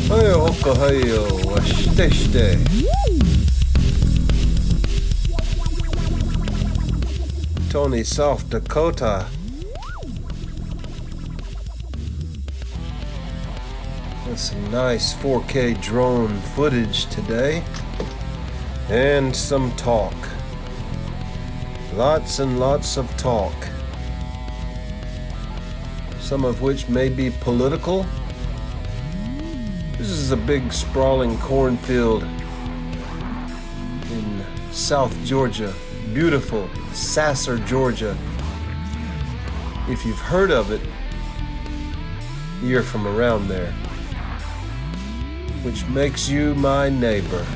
Hayo hoko hayo washite. Tony, South Dakota. With some nice 4K drone footage today. And some talk. Lots and lots of talk. Some of which may be political. This is a big sprawling cornfield in South Georgia. Beautiful Sasser, Georgia. If you've heard of it, you're from around there. Which makes you my neighbor.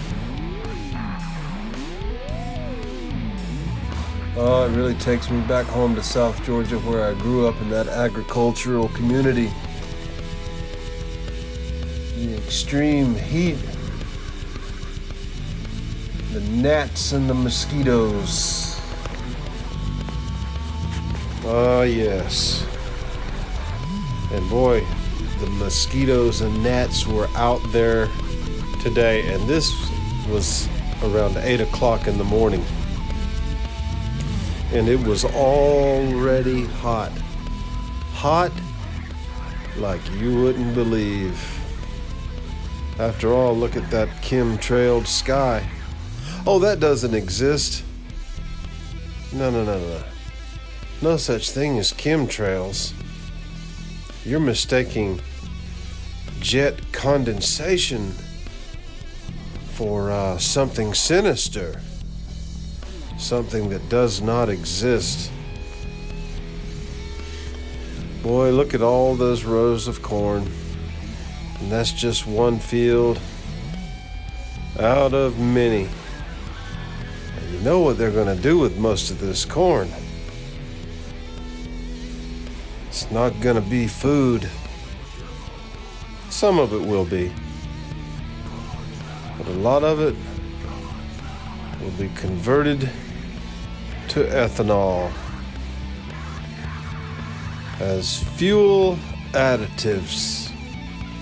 Oh, it really takes me back home to South Georgia where I grew up in that agricultural community. The extreme heat, the gnats and the mosquitoes. Ah, yes. And boy, the mosquitoes and gnats were out there today, and this was around 8 o'clock in the morning. And it was already hot. Hot like you wouldn't believe. After all, look at that chemtrailed sky. Oh, that doesn't exist. No. No such thing as chemtrails. You're mistaking jet condensation for something sinister. Something that does not exist. Boy, look at all those rows of corn. And that's just one field out of many. And you know what they're going to do with most of this corn. It's not going to be food. Some of it will be. But a lot of it will be converted to ethanol as fuel additives.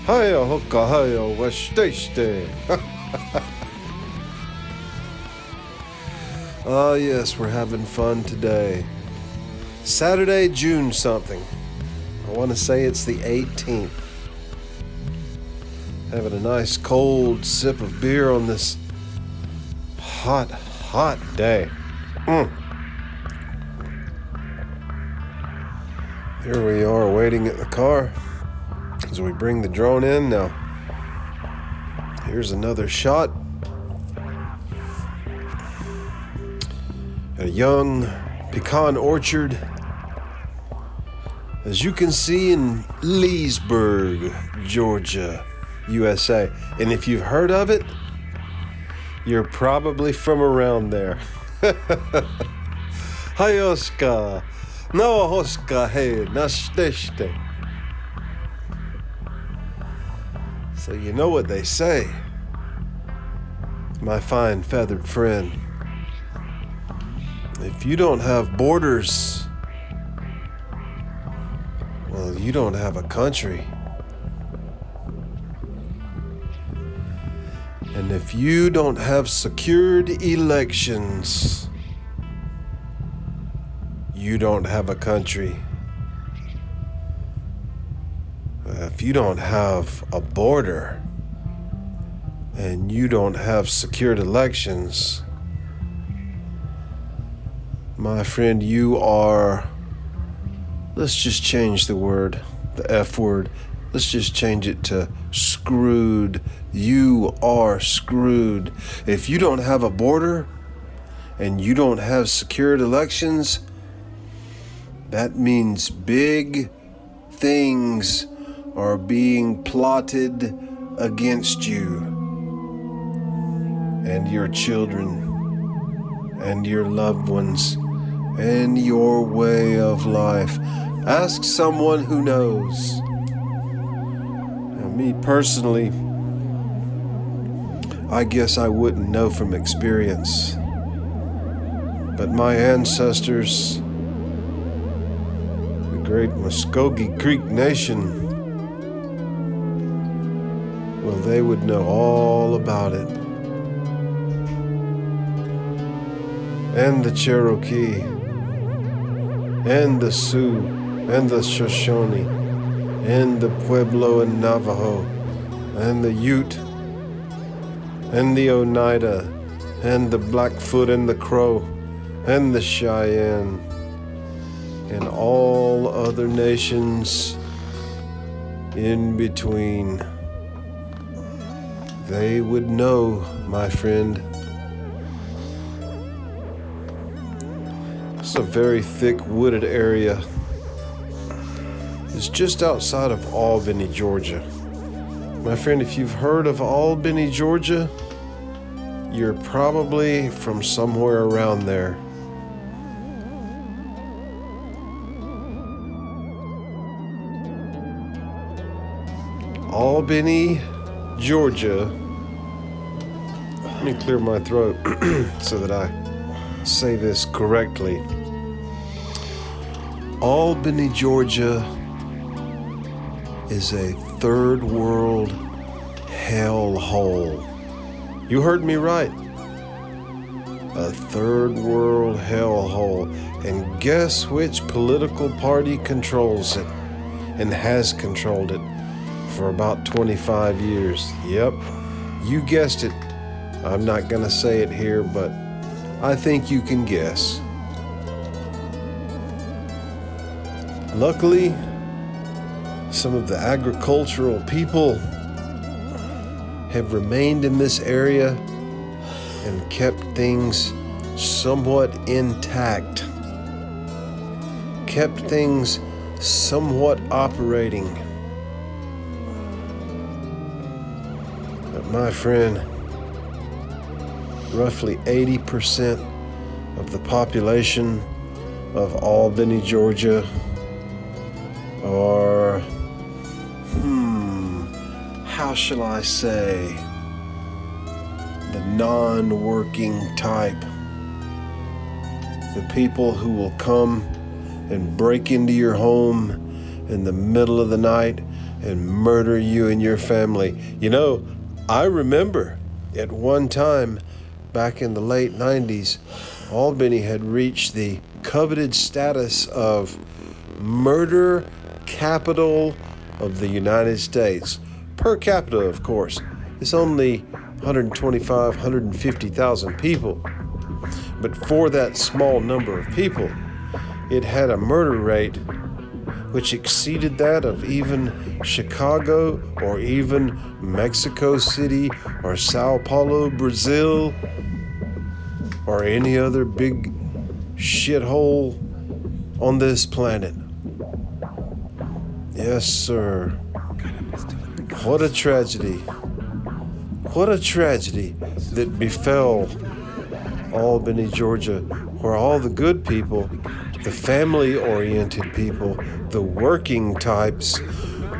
Hiya hoka hiya washte. Ah, yes, we're having fun today. Saturday, June something. I want to say it's the 18th. Having a nice cold sip of beer on this hot day. Here we are waiting at the car as we bring the drone in. Now, here's another shot. A young pecan orchard, as you can see, in Leesburg, Georgia, USA. And if you've heard of it, you're probably from around there. Hi, Oscar. No, Oscar, hey, nashteshte. So you know what they say, my fine feathered friend. If you don't have borders, well, you don't have a country. And if you don't have secured elections, you don't have a country. If you don't have a border and you don't have secured elections, my friend, you are, let's just change the word, the F word. Let's just change it to screwed. You are screwed. If you don't have a border and you don't have secured elections, that means big things are being plotted against you and your children and your loved ones and your way of life. Ask someone who knows. Now, me personally, I guess I wouldn't know from experience, but my ancestors great Muscogee Creek Nation, well, they would know all about it. And the Cherokee, and the Sioux, and the Shoshone, and the Pueblo and Navajo, and the Ute, and the Oneida, and the Blackfoot and the Crow, and the Cheyenne, and all other nations in between. They would know, my friend. It's a very thick wooded area. It's just outside of Albany, Georgia. My friend, if you've heard of Albany, Georgia, you're probably from somewhere around there. Albany, Georgia. Let me clear my throat so that I say this correctly. Albany, Georgia is a third world hellhole. You heard me right. A third world hellhole. And guess which political party controls it and has controlled it for about 25 years? Yep, you guessed it. I'm not gonna say it here, but I think you can guess. Luckily, some of the agricultural people have remained in this area and kept things somewhat intact, kept things somewhat operating. But my friend, roughly 80% of the population of Albany, Georgia are, how shall I say, the non-working type. The people who will come and break into your home in the middle of the night and murder you and your family. You know, I remember at one time, back in the late 90s, Albany had reached the coveted status of murder capital of the United States. Per capita, of course. It's only 125, 150,000 people. But for that small number of people, it had a murder rate which exceeded that of even Chicago or even Mexico City or Sao Paulo, Brazil, or any other big shithole on this planet. Yes, sir. What a tragedy. What a tragedy that befell Albany, Georgia, where all the good people, the family-oriented people, the working types,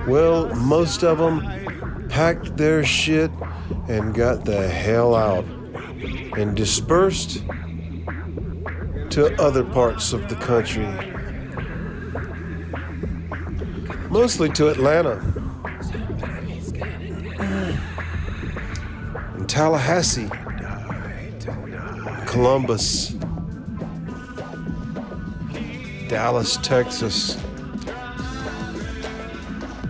well, most of them packed their shit and got the hell out and dispersed to other parts of the country. Mostly to Atlanta and Tallahassee, Columbus, Dallas, Texas,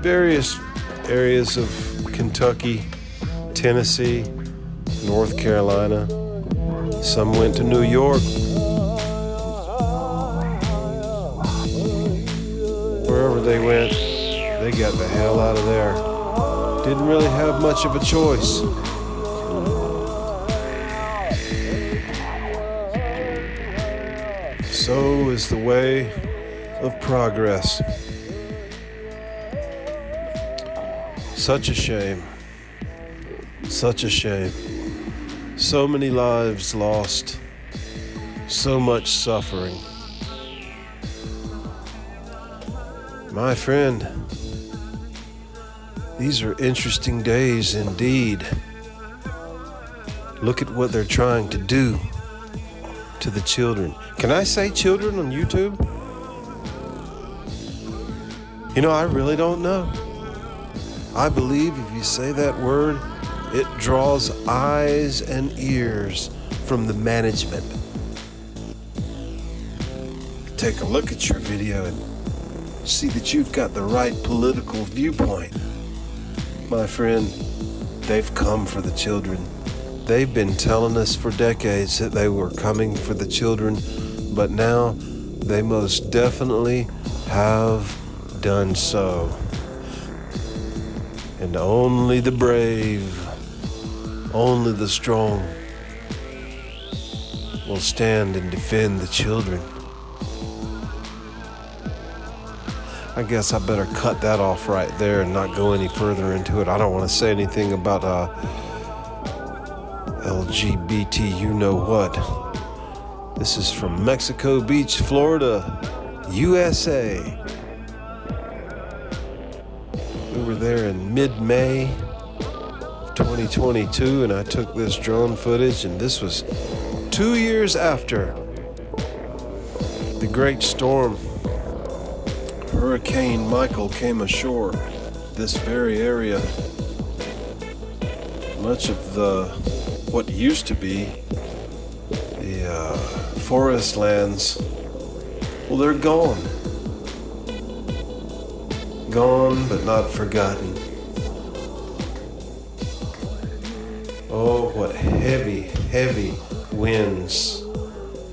various areas of Kentucky, Tennessee, North Carolina. Some went to New York. Wherever they went, they got the hell out of there. Didn't really have much of a choice. So is the way of progress. Such a shame. Such a shame. So many lives lost. So much suffering. My friend, these are interesting days indeed. Look at what they're trying to do to the children. Can I say children on YouTube? You know, I really don't know. I believe if you say that word, it draws eyes and ears from the management. Take a look at your video and see that you've got the right political viewpoint. My friend, they've come for the children. They've been telling us for decades that they were coming for the children, but now they most definitely have done so. And only the brave, only the strong will stand and defend the children. I guess I better cut that off right there and not go any further into it. I don't want to say anything about LGBT you know what. This is from Mexico Beach, Florida, USA. We were there in mid-May 2022, and I took this drone footage, and this was 2 years after the great storm Hurricane Michael came ashore this very area. Much of what used to be the forest lands, well, they're gone. Gone but not forgotten. Oh, what heavy, heavy winds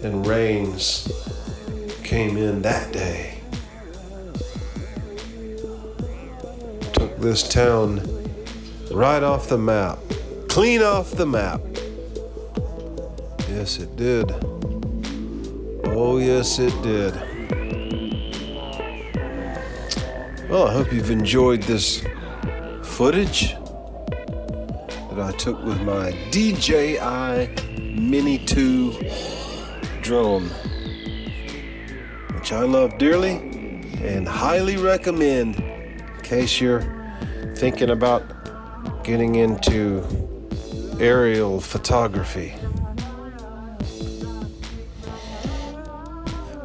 and rains came in that day. Took this town right off the map. Clean off the map. Yes, it did. Oh, yes, it did. Well, I hope you've enjoyed this footage that I took with my DJI Mini 2 drone, which I love dearly and highly recommend in case you're thinking about getting into aerial photography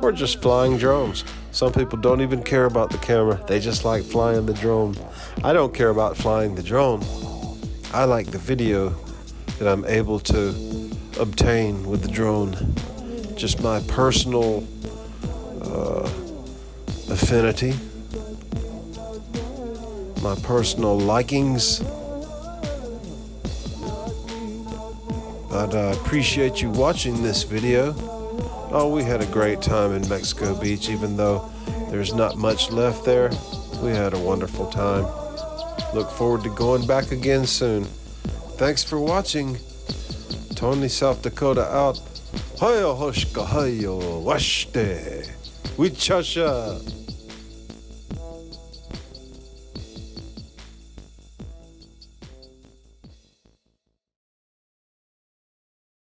or just flying drones. Some people don't even care about the camera. They just like flying the drone. I don't care about flying the drone. I like the video that I'm able to obtain with the drone. Just my personal affinity, my personal likings. But I appreciate you watching this video. Oh, we had a great time in Mexico Beach, even though there's not much left there. We had a wonderful time. Look forward to going back again soon. Thanks for watching. Tony, South Dakota out. Hayo hoshka hayo washte. Wichasha.